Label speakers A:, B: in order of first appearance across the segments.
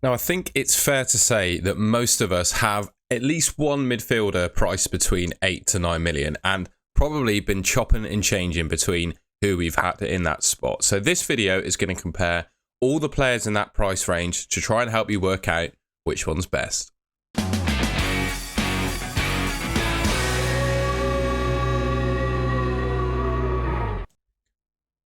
A: Now, I think it's fair to say that most of us have at least one midfielder priced between 8 to 9 million and probably been chopping and changing between who we've had in that spot. So this video is going to compare all the players in that price range to try and help you work out which one's best.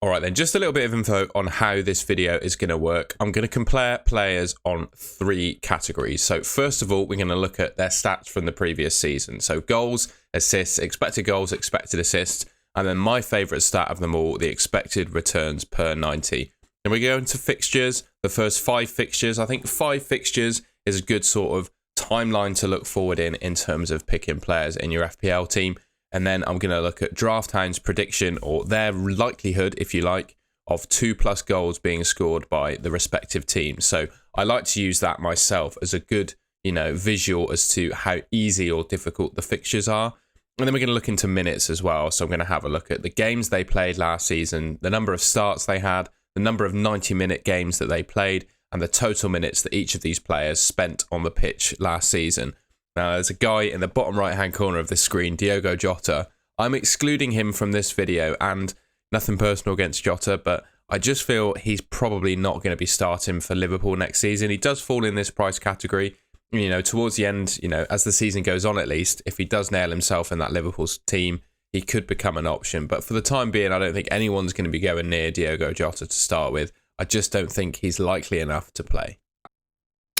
A: All right, then, just a little bit of info on how this video is going to work. I'm going to compare players on 3 categories. So first of all, we're going to look at their stats from the previous season. So goals, assists, expected goals, expected assists, and then my favourite stat of them all, the expected returns per 90. Then we go into fixtures, the first 5 fixtures. I think 5 fixtures is a good sort of timeline to look forward in terms of picking players in your FPL team. And then I'm going to look at Draft Hound's prediction, or their likelihood, if you like, of 2+ goals being scored by the respective teams. So I like to use that myself as a good, visual as to how easy or difficult the fixtures are. And then we're going to look into minutes as well. So I'm going to have a look at the games they played last season, the number of starts they had, the number of 90-minute games that they played, and the total minutes that each of these players spent on the pitch last season. Now, there's a guy in the bottom right-hand corner of the screen, Diogo Jota. I'm excluding him from this video, and nothing personal against Jota, but I just feel he's probably not going to be starting for Liverpool next season. He does fall in this price category. Towards the end, as the season goes on at least, if he does nail himself in that Liverpool's team, he could become an option. But for the time being, I don't think anyone's going to be going near Diogo Jota to start with. I just don't think he's likely enough to play.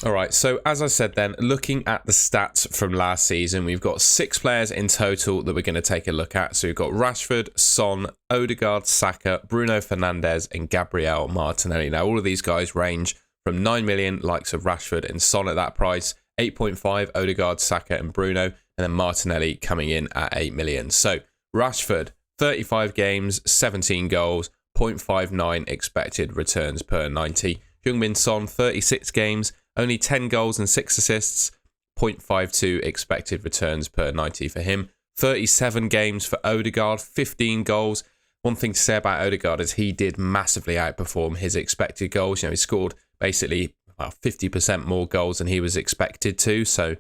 A: All right, so as I said then, looking at the stats from last season, we've got 6 players in total that we're going to take a look at. So we've got Rashford, Son, Odegaard, Saka, Bruno Fernandes, and Gabriel Martinelli. Now, all of these guys range from 9 million, likes of Rashford and Son at that price, 8.5, Odegaard, Saka, and Bruno, and then Martinelli coming in at 8 million. So Rashford, 35 games, 17 goals, 0.59 expected returns per 90. Heung-min Son, 36 games, only 10 goals and 6 assists, 0.52 expected returns per 90 for him. 37 games for Odegaard, 15 goals. One thing to say about Odegaard is he did massively outperform his expected goals. He scored basically 50% more goals than he was expected to. So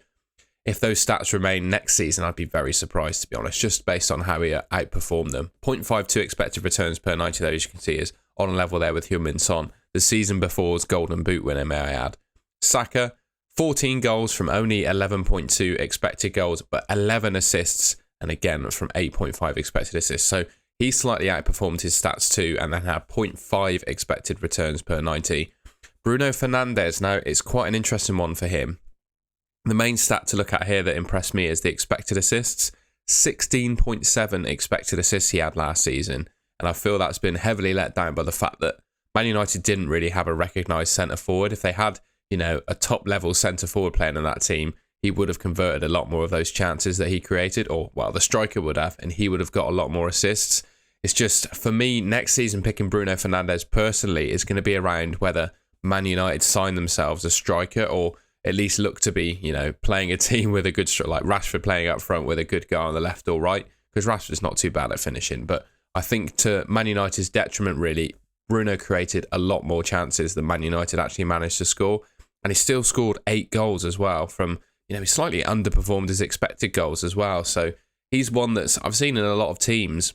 A: if those stats remain next season, I'd be very surprised, to be honest, just based on how he outperformed them. 0.52 expected returns per 90, though, as you can see, is on a level there with Heung-min Son. The season before's Golden Boot winner, may I add. Saka, 14 goals from only 11.2 expected goals, but 11 assists, and again from 8.5 expected assists. So he slightly outperformed his stats too, and then had 0.5 expected returns per 90. Bruno Fernandes, now it's quite an interesting one for him. The main stat to look at here that impressed me is the expected assists. 16.7 expected assists he had last season, and I feel that's been heavily let down by the fact that Man United didn't really have a recognised centre forward. If they had a top level centre forward playing in that team, he would have converted a lot more of those chances that he created, or the striker would have, and he would have got a lot more assists. It's just, for me, next season picking Bruno Fernandes personally is going to be around whether Man United sign themselves a striker, or at least look to be, playing a team with a good striker, like Rashford playing up front with a good guy on the left or right, because Rashford's not too bad at finishing. But I think to Man United's detriment, really, Bruno created a lot more chances than Man United actually managed to score. And he still scored 8 goals as well from, he slightly underperformed his expected goals as well. So he's one that's I've seen in a lot of teams,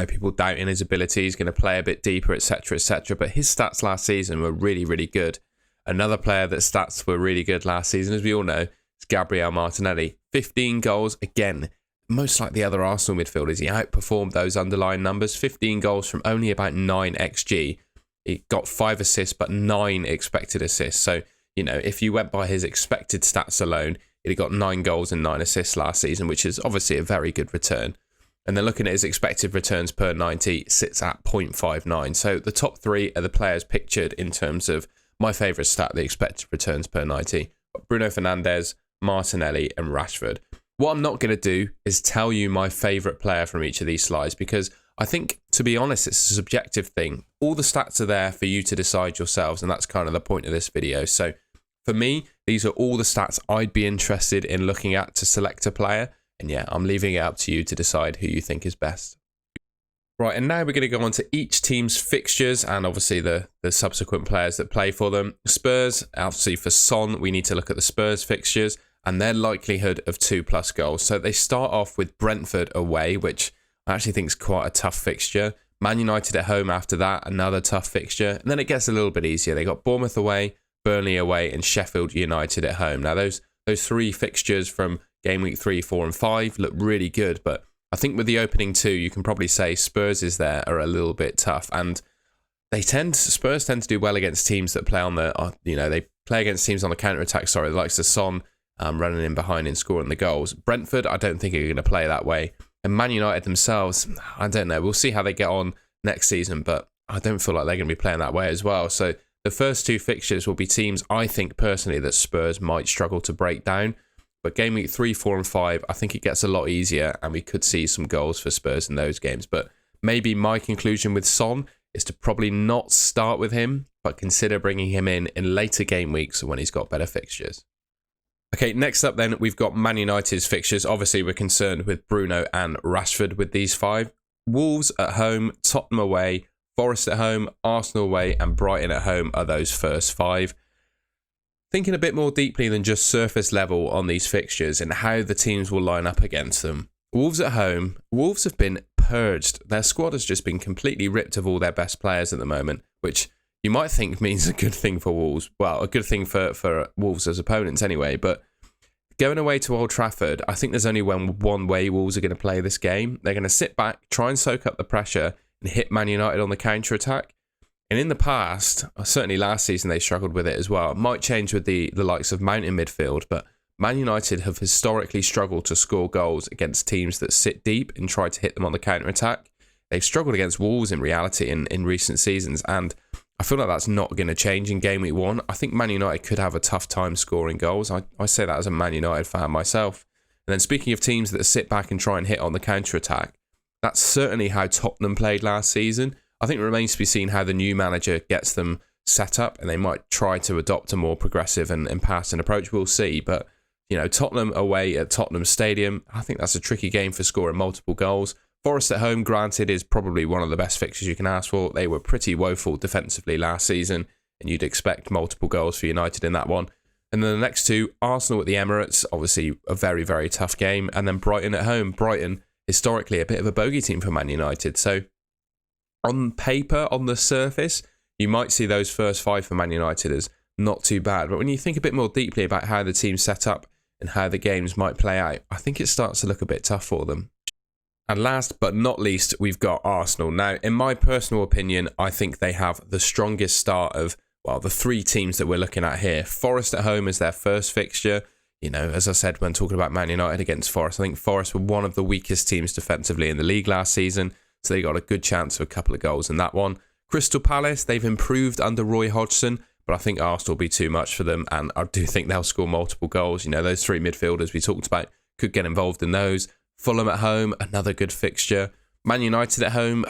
A: people doubting his ability, he's going to play a bit deeper, etc., etc. But his stats last season were really, really good. Another player that stats were really good last season, as we all know, is Gabriel Martinelli. 15 goals, again, most like the other Arsenal midfielders, he outperformed those underlying numbers. 15 goals from only about 9 XG. He got 5 assists, but 9 expected assists. So, if you went by his expected stats alone, he got 9 goals and 9 assists last season, which is obviously a very good return. And then looking at his expected returns per 90, sits at 0.59. So the top 3 are the players pictured in terms of my favourite stat, the expected returns per 90. Bruno Fernandes, Martinelli, and Rashford. What I'm not going to do is tell you my favourite player from each of these slides, because I think, to be honest, it's a subjective thing. All the stats are there for you to decide yourselves, and that's kind of the point of this video. So for me, these are all the stats I'd be interested in looking at to select a player. And yeah, I'm leaving it up to you to decide who you think is best. Right, and now we're going to go on to each team's fixtures and obviously the subsequent players that play for them. Spurs, obviously for Son, we need to look at the Spurs fixtures and their likelihood of 2+ goals. So they start off with Brentford away, which I actually think is quite a tough fixture. Man United at home after that, another tough fixture. And then it gets a little bit easier. They got Bournemouth away, Burnley away, and Sheffield United at home. Now, those three fixtures from game week 3, 4, and 5 look really good, but I think with the opening two, you can probably say Spurs is there are a little bit tough, and Spurs tend to do well against teams that play on they play against teams on the counter attack. Sorry, the likes of Son running in behind and scoring the goals. Brentford, I don't think are going to play that way, and Man United themselves, I don't know. We'll see how they get on next season, but I don't feel like they're going to be playing that way as well. So the first two fixtures will be teams I think personally that Spurs might struggle to break down. But game week 3, 4, and 5, I think it gets a lot easier and we could see some goals for Spurs in those games. But maybe my conclusion with Son is to probably not start with him, but consider bringing him in later game weeks when he's got better fixtures. Okay, next up then, we've got Man United's fixtures. Obviously, we're concerned with Bruno and Rashford with these 5. Wolves at home, Tottenham away, Forest at home, Arsenal away, and Brighton at home are those first 5. Thinking a bit more deeply than just surface level on these fixtures and how the teams will line up against them. Wolves at home. Wolves have been purged. Their squad has just been completely ripped of all their best players at the moment, which you might think means a good thing for Wolves. Well, a good thing for Wolves as opponents anyway. But going away to Old Trafford, I think there's only one way Wolves are going to play this game. They're going to sit back, try and soak up the pressure and hit Man United on the counter-attack. And in the past, certainly last season, they struggled with it as well. It might change with the likes of Mount in midfield, but Man United have historically struggled to score goals against teams that sit deep and try to hit them on the counter-attack. They've struggled against Wolves in reality in recent seasons, and I feel like that's not going to change in game week 1. I think Man United could have a tough time scoring goals. I say that as a Man United fan myself. And then speaking of teams that sit back and try and hit on the counter-attack, that's certainly how Tottenham played last season. I think it remains to be seen how the new manager gets them set up, and they might try to adopt a more progressive and passing approach. We'll see. But, Tottenham away at Tottenham Stadium, I think that's a tricky game for scoring multiple goals. Forest at home, granted, is probably one of the best fixtures you can ask for. They were pretty woeful defensively last season, and you'd expect multiple goals for United in that one. And then the next two, Arsenal at the Emirates, obviously a very, very tough game. And then Brighton at home. Brighton, historically, a bit of a bogey team for Man United. So on paper, on the surface, you might see those first 5 for Man United as not too bad. But when you think a bit more deeply about how the team's set up and how the games might play out, I think it starts to look a bit tough for them. And last but not least, we've got Arsenal. Now, in my personal opinion, I think they have the strongest start of, the 3 teams that we're looking at here. Forest at home is their first fixture. As I said, when talking about Man United against Forest, I think Forest were one of the weakest teams defensively in the league last season. So they got a good chance of a couple of goals in that one. Crystal Palace, they've improved under Roy Hodgson, but I think Arsenal will be too much for them, and I do think they'll score multiple goals. Those 3 midfielders we talked about could get involved in those. Fulham at home, another good fixture. Man United at home,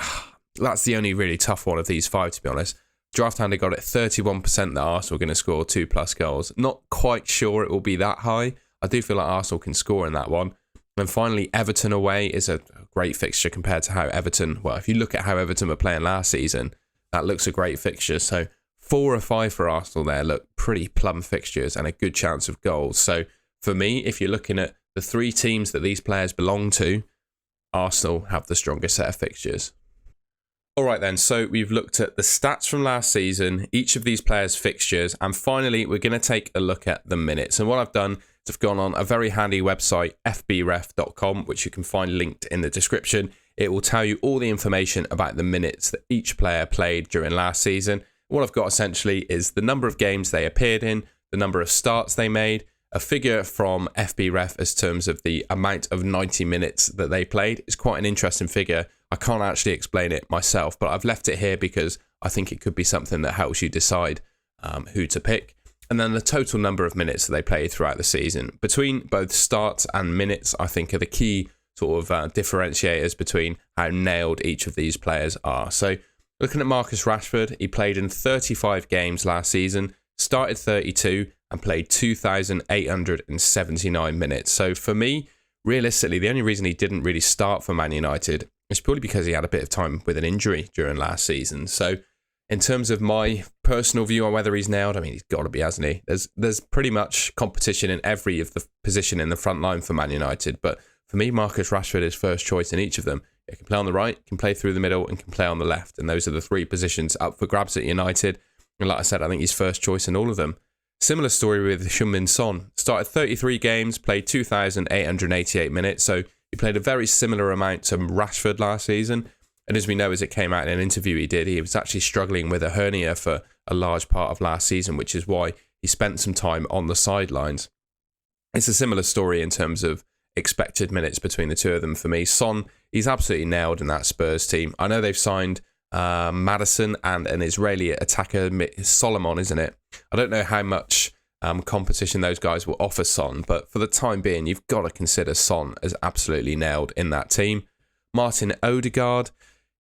A: that's the only really tough one of these 5, to be honest. Draft Handler got it 31% that Arsenal are going to score 2+ goals. Not quite sure it will be that high. I do feel like Arsenal can score in that one. And finally, Everton away is a great fixture compared to how Everton, if you look at how Everton were playing last season, that looks a great fixture. So 4 or 5 for Arsenal there look pretty plum fixtures and a good chance of goals. So for me, if you're looking at the 3 teams that these players belong to, Arsenal have the strongest set of fixtures. All right then, so we've looked at the stats from last season, each of these players' fixtures, and finally we're going to take a look at the minutes. And what I've done is I've gone on a very handy website, fbref.com, which you can find linked in the description. It will tell you all the information about the minutes that each player played during last season. What I've got essentially is the number of games they appeared in, the number of starts they made, a figure from FBref as terms of the amount of 90 minutes that they played. It's quite an interesting figure. I can't actually explain it myself, but I've left it here because I think it could be something that helps you decide who to pick. And then the total number of minutes that they played throughout the season. Between both starts and minutes, I think are the key sort of differentiators between how nailed each of these players are. So looking at Marcus Rashford, he played in 35 games last season, started 32 and played 2,879 minutes. So for me, realistically, the only reason he didn't really start for Man United It's purely because he had a bit of time with an injury during last season. So in terms of my personal view on whether he's nailed, I mean, he's got to be, hasn't he? There's pretty much competition in every of the position in the front line for Man United. But for me, Marcus Rashford is first choice in each of them. He can play on the right, can play through the middle, and can play on the left. And those are the three positions up for grabs at United. And like I said, I think he's first choice in all of them. Similar story with Heung-min Son. Started 33 games, played 2,888 minutes. So he played a very similar amount to Rashford last season. And as we know, as it came out in an interview he did, he was actually struggling with a hernia for a large part of last season, which is why he spent some time on the sidelines. It's a similar story in terms of expected minutes between the two of them for me. Son, he's absolutely nailed in that Spurs team. I know they've signed Maddison and an Israeli attacker, Solomon, isn't it? I don't know how much competition those guys will offer Son, but for the time being, you've got to consider Son as absolutely nailed in that team. Martin Odegaard,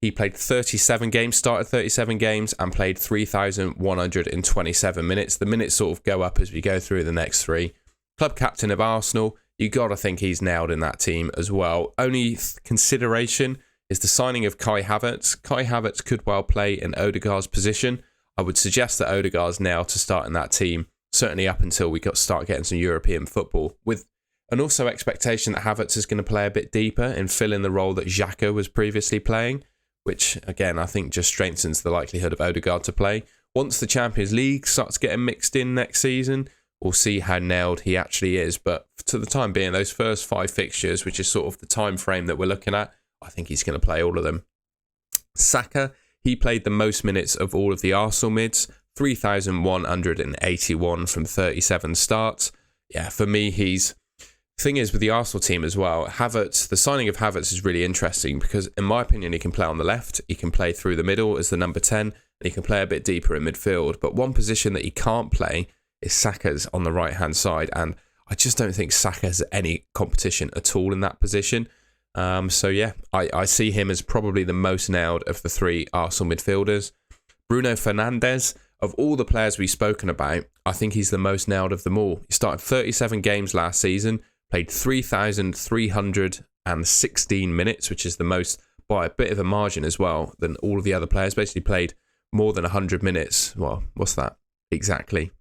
A: he played 37 games, started 37 games, and played 3,127 minutes. The minutes sort of go up as we go through the next three. Club captain of Arsenal, you got to think he's nailed in that team as well. Only consideration is the signing of Kai Havertz. Kai Havertz could well play in Odegaard's position. I would suggest that Odegaard's nailed to start in that team, certainly up until we start getting some European football, with an also expectation that Havertz is going to play a bit deeper and fill in the role that Xhaka was previously playing, which, again, I think just strengthens the likelihood of Odegaard to play. Once the Champions League starts getting mixed in next season, we'll see how nailed he actually is. But to the time being, those first 5 fixtures, which is sort of the time frame that we're looking at, I think he's going to play all of them. Saka, he played the most minutes of all of the Arsenal mids, 3,181 from 37 starts. Yeah, for me, thing is with the Arsenal team as well, Havertz, the signing of Havertz is really interesting because, in my opinion, he can play on the left, he can play through the middle as the number 10, and he can play a bit deeper in midfield. But one position that he can't play is Saka's on the right-hand side, and I just don't think Saka has any competition at all in that position. So yeah, I see him as probably the most nailed of the 3 Arsenal midfielders. Bruno Fernandes, of all the players we've spoken about, I think he's the most nailed of them all. He started 37 games last season, played 3,316 minutes, which is the most by a bit of a margin as well than all of the other players. Basically played more than 100 minutes. Well, what's that? Exactly.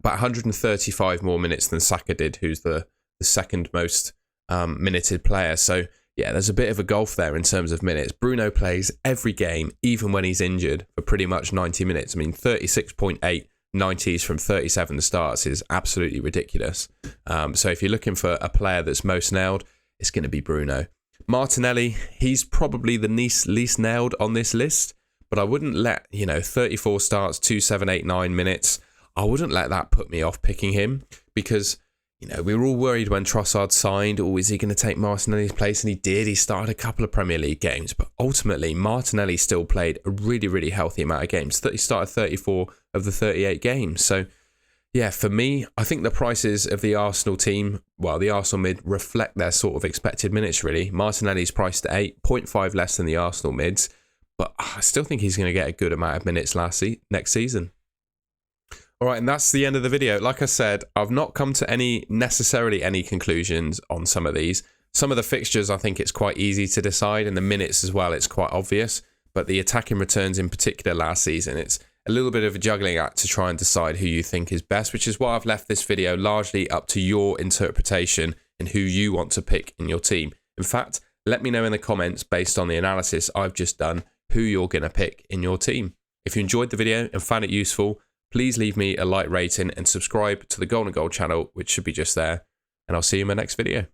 A: About 135 more minutes than Saka did, who's the second most minuted player. So yeah, there's a bit of a gulf there in terms of minutes. Bruno plays every game, even when he's injured, for pretty much 90 minutes. I mean, 36.8 90s from 37 starts is absolutely ridiculous. So if you're looking for a player that's most nailed, it's going to be Bruno. Martinelli, he's probably the least nailed on this list, but I wouldn't let, 34 starts, 2,789 minutes, I wouldn't let that put me off picking him because, we were all worried when Trossard signed, is he going to take Martinelli's place? And he did. He started a couple of Premier League games, but ultimately Martinelli still played a really, really healthy amount of games. He started 34 of the 38 games. So yeah, for me, I think the prices of the Arsenal team, the Arsenal mid, reflect their sort of expected minutes really. Martinelli's priced at 8, 0.5 less than the Arsenal mids, but I still think he's going to get a good amount of minutes next season. All right, and that's the end of the video. Like I said, I've not come to necessarily any conclusions on some of these. Some of the fixtures, I think it's quite easy to decide, and the minutes as well, it's quite obvious. But the attacking returns in particular last season, it's a little bit of a juggling act to try and decide who you think is best, which is why I've left this video largely up to your interpretation and who you want to pick in your team. In fact, let me know in the comments, based on the analysis I've just done, who you're going to pick in your team. If you enjoyed the video and found it useful, please leave me a like rating and subscribe to the Golden Goal channel, which should be just there. And I'll see you in my next video.